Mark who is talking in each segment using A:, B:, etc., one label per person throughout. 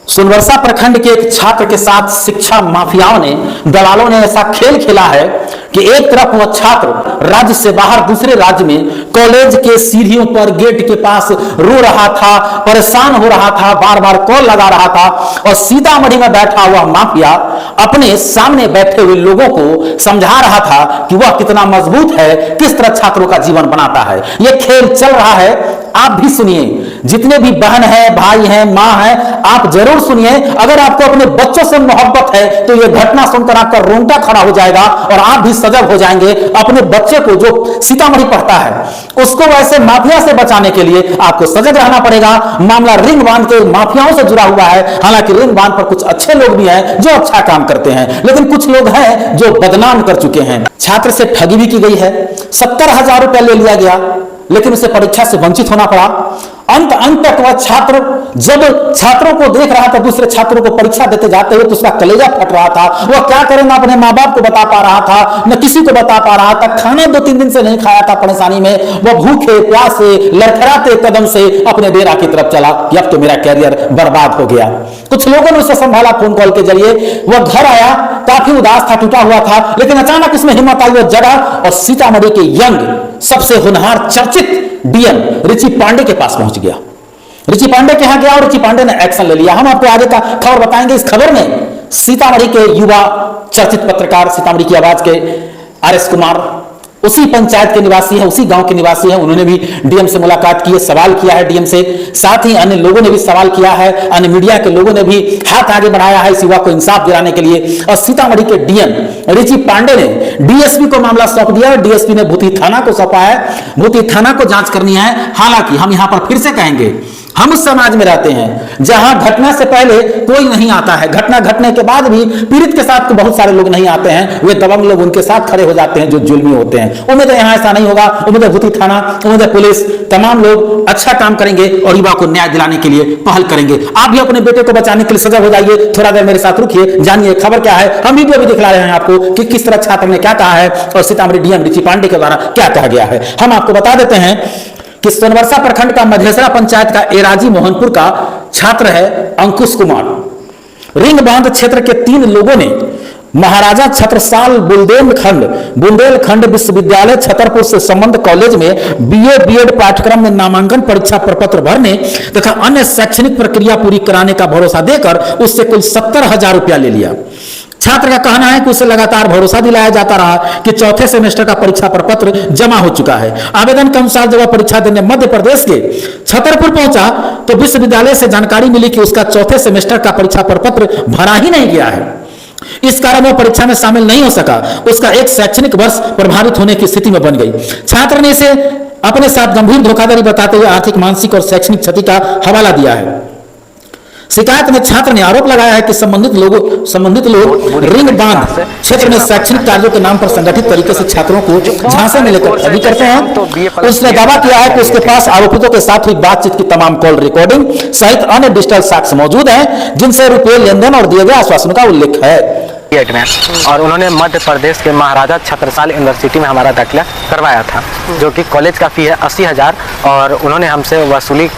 A: सोनवर्षा प्रखंड के एक छात्र के साथ शिक्षा माफियाओं ने, दलालों ने ऐसा खेल खेला है कि एक तरफ वह छात्र राज्य से बाहर दूसरे राज्य में कॉलेज के सीढ़ियों पर गेट के पास रो रहा था, परेशान हो रहा था, बार बार कॉल लगा रहा था, और सीतामढ़ी में बैठा हुआ माफिया अपने सामने बैठे हुए लोगों को समझा रहा था कि वह कितना मजबूत है, किस तरह छात्रों का जीवन बनाता है। यह खेल चल रहा है, आप भी सुनिए। जितने भी बहन है, भाई है, मां है, आप जरूर सुनिए। अगर आपको अपने बच्चों से मोहब्बत है तो यह घटना सुनकर आपका रोंगटा खड़ा हो जाएगा और आप भी सजग हो जाएंगे। अपने बच्चे को जो सीतामढ़ी पढ़ता है उसको वैसे माफिया से बचाने के लिए आपको सजग रहना पड़ेगा। मामला रिंग बांध के माफियाओं से जुड़ा हुआ है। हालांकि रिंग बांध पर कुछ अच्छे लोग भी हैं जो अच्छा काम करते हैं, लेकिन कुछ लोग हैं जो बदनाम कर चुके हैं। छात्र से ठगी भी की गई है, 70,000 रुपया ले लिया गया, लेकिन उसे परीक्षा से वंचित होना पड़ा। अंत तक वह छात्र जब छात्रों को देख रहा था, दूसरे छात्रों को परीक्षा देते जाते हुए, तो उसका कलेजा फट रहा था। वह क्या करे, ना अपने माँ बाप को बता पा रहा था, न किसी को बता पा रहा था। खाना 2-3 दिन से नहीं खाया था। परेशानी में वह भूखे प्यासे लड़खड़ाते कदम से अपने डेरा की तरफ चला कि अब तो मेरा कैरियर बर्बाद हो गया। कुछ लोगों ने उसे संभाला फोन कॉल के जरिए। वह घर आया, काफी उदास था, टूटा हुआ था, लेकिन अचानक इसमें हिम्मत आई, वह जगा और सीतामढ़ी के यंग सबसे होनहार चर्चित डीएम रिची पांडे के पास पहुंच गया। रिची पांडे के यहां गया और रिची पांडे ने एक्शन ले लिया। हम आपको आगे का खबर बताएंगे। इस खबर में सीतामढ़ी के युवा चर्चित पत्रकार, सीतामढ़ी की आवाज के आरएस कुमार, उसी पंचायत के निवासी है, उसी गांव के निवासी है। उन्होंने भी डीएम से मुलाकात की है, सवाल किया है डीएम से। साथ ही अन्य लोगों ने भी सवाल किया है, अन्य मीडिया के लोगों ने भी हाथ आगे बढ़ाया है इस युवा को इंसाफ दिलाने के लिए। और सीतामढ़ी के डीएम रिची पांडे ने डीएसपी को मामला सौंप दिया और डीएसपी ने भूतही थाना को सौंपा है। भूतही थाना को जांच करनी है। हालांकि हम यहां पर फिर से कहेंगे, हम उस समाज में रहते हैं जहां घटना से पहले कोई नहीं आता है, घटना घटने के बाद भी पीड़ित के साथ तो बहुत सारे लोग नहीं आते हैं। वे दबंग लोग उनके साथ खड़े हो जाते हैं जो जुल्मी होते हैं। उम्मीद है यहां ऐसा नहीं होगा। उम्मीद है भूतही थाना, उम्मीद है पुलिस, तमाम लोग अच्छा काम करेंगे और युवा को न्याय दिलाने के लिए पहल करेंगे। आप भी अपने बेटे को बचाने के लिए सजग हो जाइए। थोड़ा देर मेरे साथ रुकिए, जानिए खबर क्या है। हम वीडियो भी दिखला रहे हैं आपको कि किस तरह छात्र ने क्या कहा है और सीतामढ़ी डीएम रिची पांडे के द्वारा क्या कहा गया है। हम आपको बता देते हैं कि सोनवर्षा प्रखंड का मधेसरा पंचायत का एराजी मोहनपुर का छात्र है अंकुश कुमार। रिंग बांध क्षेत्र के 3 लोगों ने महाराजा छत्रसाल बुंदेलखंड विश्वविद्यालय छतरपुर से संबंध कॉलेज में बीए बीएड पाठ्यक्रम में नामांकन परीक्षा प्रपत्र भरने तथा अन्य शैक्षणिक प्रक्रिया पूरी कराने का भरोसा देकर उससे कुल 70,000 रुपया ले लिया। छात्र का कहना है कि उसे लगातार भरोसा दिलाया जाता रहा कि चौथे सेमेस्टर का परीक्षा प्रपत्र जमा हो चुका है। आवेदन के अनुसार जब वह परीक्षा देने मध्य प्रदेश के छतरपुर पहुंचा तो विश्वविद्यालय से जानकारी मिली कि उसका चौथे सेमेस्टर का परीक्षा प्रपत्र भरा ही नहीं गया है। इस कारण वह परीक्षा में शामिल नहीं हो सका। उसका एक शैक्षणिक वर्ष प्रभावित होने की स्थिति में बन गई। छात्र ने इसे अपने साथ गंभीर धोखाधड़ी बताते हुए आर्थिक, मानसिक और शैक्षणिक क्षति का हवाला दिया है। शिकायत में छात्र ने आरोप लगाया है कि संबंधित लोग रिंग बांध क्षेत्र में शैक्षणिक कार्यों के नाम पर संगठित तरीके से छात्रों को झांसे में लेकर ठगी करते हैं। उसने दावा किया है कि उसके पास आरोपितों के साथ हुई बातचीत की तमाम कॉल रिकॉर्डिंग सहित अन्य डिजिटल साक्ष्य मौजूद हैं, जिनसे रुपये लेनदेन और दिए गए आश्वासन का उल्लेख है।
B: में और उन्होंने मध्य प्रदेश के महाराजा छत्रसाल यूनिवर्सिटी में हमारा दाखिला करवाया था, जो कि कॉलेज का फी है 80,000 और उन्होंने हमसे वसूली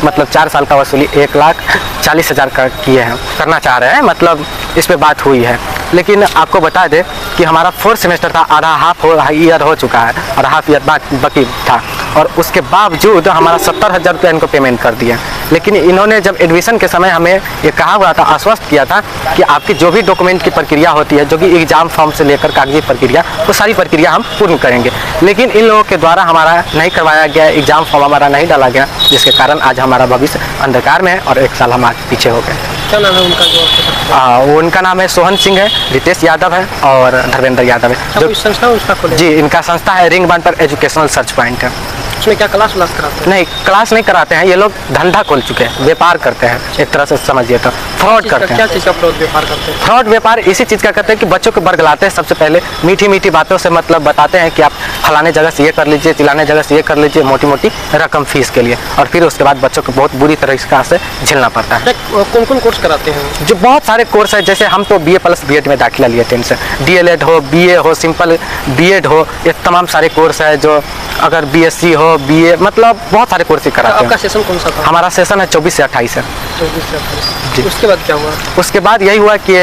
B: मतलब 4 साल का वसूली 1,40,000 का किए हैं, करना चाह रहे हैं। मतलब इस पे बात हुई है। लेकिन आपको बता दें कि हमारा 4th सेमेस्टर था, आधा हाफ ईयर हो चुका है और हाफ ईयर बाकी था, और उसके बावजूद हमारा 70,000 रुपया इनको पेमेंट कर दिया। लेकिन इन्होंने जब एडमिशन के समय हमें ये कहा हुआ था, आश्वस्त किया था कि आपकी जो भी डॉक्यूमेंट की प्रक्रिया होती है, जो कि एग्जाम फॉर्म से लेकर कागजी प्रक्रिया, वो सारी प्रक्रिया हम पूर्ण करेंगे। लेकिन इन लोगों के द्वारा हमारा नहीं करवाया गया, एग्जाम फॉर्म हमारा नहीं डाला गया, जिसके कारण आज हमारा भविष्य अंधकार में है और 1 साल हम आगे पीछे हो गए।
C: क्या नाम है उनका जो
B: उनका नाम है सोहन सिंह है, रितेश यादव है और धर्मेंद्र यादव है।
C: जो संस्था उसका खोले?
B: जी, इनका संस्था है रिंग बांध पर एजुकेशनल सर्च पॉइंट है।
C: उसमें क्या क्लास कराते हैं?
B: नहीं, क्लास नहीं कराते हैं। ये लोग धंधा खोल चुके हैं, व्यापार करते हैं, एक तरह से समझिए तो फ्रॉड करते हैं।
C: क्या चीज़ का फ्रॉड व्यापार करते हैं?
B: फ्रॉड व्यापार इसी चीज़ का करते हैं कि बच्चों को बरगलाते हैं। सबसे पहले मीठी मीठी बातों से मतलब बताते हैं कि आप फलाने जगह से ये कर लीजिए, चिलाने जगह से ये कर लीजिए, मोटी मोटी रकम फीस के लिए, और फिर उसके बाद बच्चों को बहुत बुरी तरीके से झेलना पड़ता है।
C: कौन कौन कोर्स कराते हैं?
B: जो बहुत सारे कोर्स है, जैसे हम तो BA+ BEd में दाखिला लिए थे इनसे। DLED हो, BA हो, सिंपल BEd हो, ये तमाम सारे कोर्स है। जो अगर BSc हो, BA मतलब बहुत सारे कोर्स कराते
C: आपका
B: हैं।
C: सेशन कौन सा था?
B: हमारा सेशन है 24 से 28 है।
C: 24 से 28।
B: जी।
C: उसके बाद क्या हुआ?
B: उसके बाद यही हुआ कि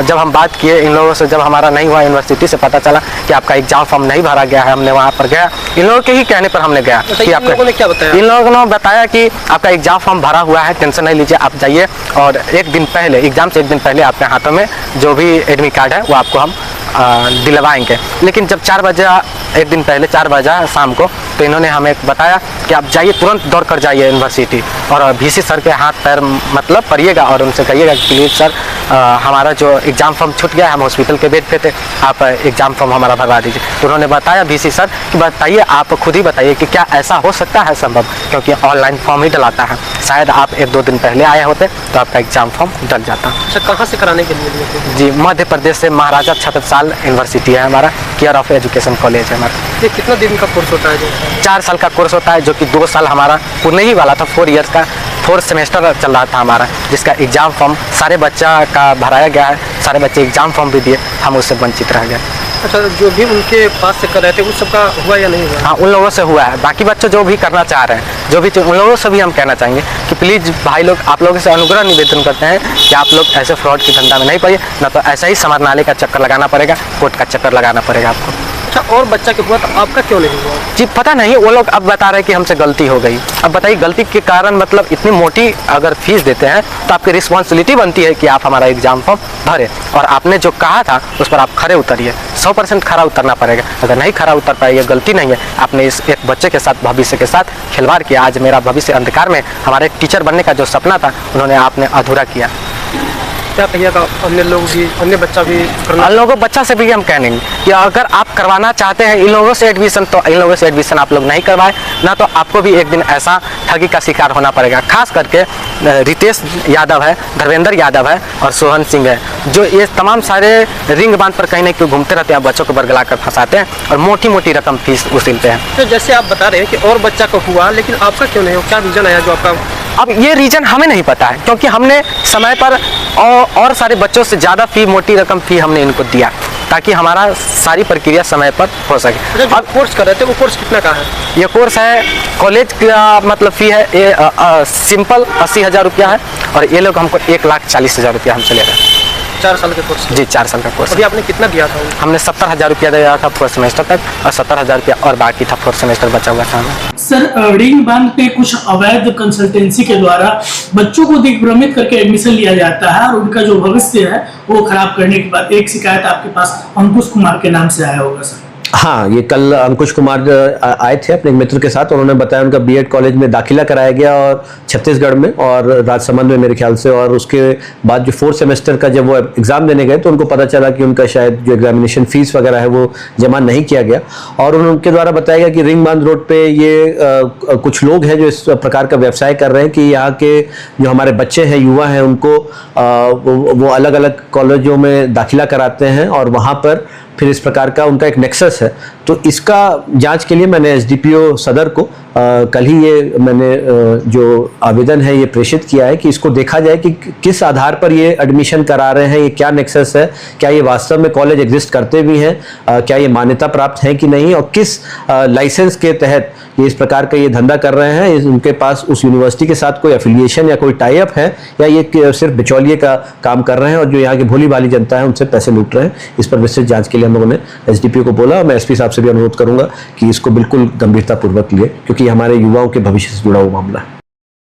B: जब हम बात किए इन लोगों से, जब हमारा नहीं हुआ, यूनिवर्सिटी से पता चला कि आपका एग्जाम फॉर्म नहीं भरा गया है। हमने वहाँ पर गया, इन लोगों के ही कहने पर हमने गया
C: अच्छा,
B: कि
C: इन लोगों ने क्या बताया?
B: इन लोगों ने बताया कि आपका एग्जाम फॉर्म भरा हुआ है, टेंशन नहीं लीजिए, आप जाइए और एक दिन पहले, एग्जाम से एक दिन पहले आपके हाथों में जो भी एडमिट कार्ड है वो आपको हम दिलवाएंगे। लेकिन जब 4 बजे, एक दिन पहले 4 बजे शाम को, तो इन्होंने हमें बताया कि आप जाइए, तुरंत दौड़ कर जाइए यूनिवर्सिटी और VC सर के हाथ पैर मतलब पड़िएगा और उनसे कहिएगा कि प्लीज़ सर हमारा जो एग्ज़ाम फॉर्म छूट गया है, हम हॉस्पिटल के बेड पे थे, आप एग्ज़ाम फॉर्म हमारा भरवा दीजिए। तो उन्होंने बताया VC सर कि बताइए, आप खुद ही बताइए कि क्या ऐसा हो सकता है संभव, क्योंकि ऑनलाइन फॉर्म ही डलाता है, शायद आप 1-2 दिन पहले आए होते तो आपका एग्ज़ाम फॉर्म डल जाता।
C: अच्छा, कहाँ से कराने के लिए लिए थे?
B: जी, मध्य प्रदेश से महाराजा छत्रसाल यूनिवर्सिटी है हमारा, केयर ऑफ एजुकेशन कॉलेज है हमारा।
C: ये कितना दिन का कोर्स होता है जो?
B: 4 साल का कोर्स होता है, जो कि 2 साल हमारा पुरने ही वाला था, 4 ईयर्स का 4 सेमेस्टर चल रहा था हमारा, जिसका एग्ज़ाम फॉर्म सारे बच्चा का भराया गया है, सारे बच्चे एग्ज़ाम फॉर्म भी दिए, हम उससे वंचित रह गए।
C: अच्छा, जो भी उनके पास से कर रहे थे उस सबका हुआ या नहीं हुआ?
B: हाँ, उन लोगों से हुआ है। बाकी बच्चे जो भी करना चाह रहे हैं, जो भी, उन लोगों से भी हम कहना चाहेंगे कि प्लीज़ भाई लोग, आप लोगों से अनुग्रह निवेदन करते हैं कि आप लोग ऐसे फ्रॉड की धंधा में नहीं पड़िए, ना तो ऐसा ही समाहरणालय का चक्कर लगाना पड़ेगा, कोर्ट का चक्कर लगाना पड़ेगा आपको।
C: अच्छा, और बच्चा के हुआ तो आपका क्यों नहीं हुआ?
B: जी पता नहीं, वो लोग अब बता रहे हैं कि हमसे गलती हो गई। अब बताइए, गलती के कारण मतलब इतनी मोटी अगर फीस देते हैं तो आपकी रिस्पॉन्सिबिलिटी बनती है कि आप हमारा एग्जाम फॉर्म भरें, और आपने जो कहा था उस पर आप खरे उतरिए, 100% खरा उतरना पड़ेगा। अगर नहीं खरा उतर पाए, ये गलती नहीं है, आपने इस एक बच्चे के साथ, भविष्य के साथ खिलवाड़ किया। आज मेरा भविष्य अंधकार में, हमारे एक टीचर बनने का जो सपना था उन्होंने आपने अधूरा किया।
C: क्या कहिएगा, अन्य लोग भी, अन्य बच्चा भी करना?
B: इन लोगों बच्चा से भी हम कहेंगे कि अगर आप करवाना चाहते हैं इन लोगों से एडमिशन, तो इन लोगों से एडमिशन आप लोग नहीं करवाएं, ना तो आपको भी एक दिन ऐसा ठगी का शिकार होना पड़ेगा। खास करके रितेश यादव है, धर्मेंद्र यादव है और सोहन सिंह है, जो ये तमाम सारे रिंग बांध पर कहीं ना कहीं घूमते रहते हैं, बच्चों को बरगला कर फंसाते हैं और मोटी मोटी रकम फीस वसूलते हैं।
C: तो जैसे आप बता रहे हैं कि और बच्चा को हुआ, लेकिन आपका क्यों नहीं हो? क्या रीज़न आया जो आपका?
B: अब ये रीजन हमें नहीं पता है, क्योंकि हमने समय पर और सारे बच्चों से ज़्यादा फी, मोटी रकम फी हमने इनको दिया, ताकि हमारा सारी प्रक्रिया समय पर हो सके।
C: अब कोर्स कर रहे थे, वो कोर्स कितना का है?
B: ये कोर्स है, कॉलेज का मतलब फ़ी है ये सिंपल 80,000 रुपया है, और ये लोग हमको 1,40,000 रुपया हमसे ले रहे हैं।
C: 4 साल के कोर्स?
B: जी 4 साल का कोर्स।
C: अभी आपने कितना दिया था?
B: हमने 70,000 रुपया दिया था 4 सेमेस्टर तक, और 70,000 रुपया और बाकी था 4 सेमेस्टर बचा हुआ था हमें।
D: सर, रिंग बांध पे कुछ अवैध कंसल्टेंसी के द्वारा बच्चों को दिग्भ्रमित करके एडमिशन लिया जाता है और उनका जो भविष्य है वो खराब करने के बाद एक शिकायत आपके पास अंकुश कुमार के नाम से आया होगा सर।
E: हाँ, ये कल अंकुश कुमार आए थे अपने एक मित्र के साथ, उन्होंने बताया उनका बीएड कॉलेज में दाखिला कराया गया और छत्तीसगढ़ में और राजसमंद में मेरे ख्याल से, और उसके बाद जो 4 सेमेस्टर का जब वो एग्ज़ाम देने गए तो उनको पता चला कि उनका शायद जो एग्जामिनेशन फीस वगैरह है वो जमा नहीं किया गया, और उनके द्वारा बताया गया कि रिंग बांध रोड पे ये कुछ लोग हैं जो इस प्रकार का व्यवसाय कर रहे हैं कि यहाँ के जो हमारे बच्चे हैं, युवा हैं, उनको वो अलग अलग कॉलेजों में दाखिला कराते हैं और वहाँ पर फिर इस प्रकार का उनका एक नेक्सस है। तो इसका जांच के लिए मैंने एसडीपीओ सदर को कल ही ये मैंने जो आवेदन है ये प्रेषित किया है कि इसको देखा जाए कि किस आधार पर ये एडमिशन करा रहे हैं, ये क्या नेक्सस है, क्या ये वास्तव में कॉलेज एग्जिस्ट करते भी हैं, क्या ये मान्यता प्राप्त है कि नहीं, और किस लाइसेंस के तहत ये इस प्रकार का ये धंधा कर रहे हैं। उनके पास उस यूनिवर्सिटी के साथ कोई एफिलिएशन या कोई टाई अप है, या ये सिर्फ बिचौलिए का काम कर रहे हैं और जो यहाँ की भोली भाली जनता है उनसे पैसे लूट रहे हैं। इस पर विस्तृत जांच के लिए हम लोगों ने एसडीपीओ को बोला। मैं एसपी साहब से भी अनुरोध करूंगा कि इसको बिल्कुल गंभीरतापूर्वक लिए, क्योंकि हमारे युवाओं के भविष्य से जुड़ा हुआ मामला है।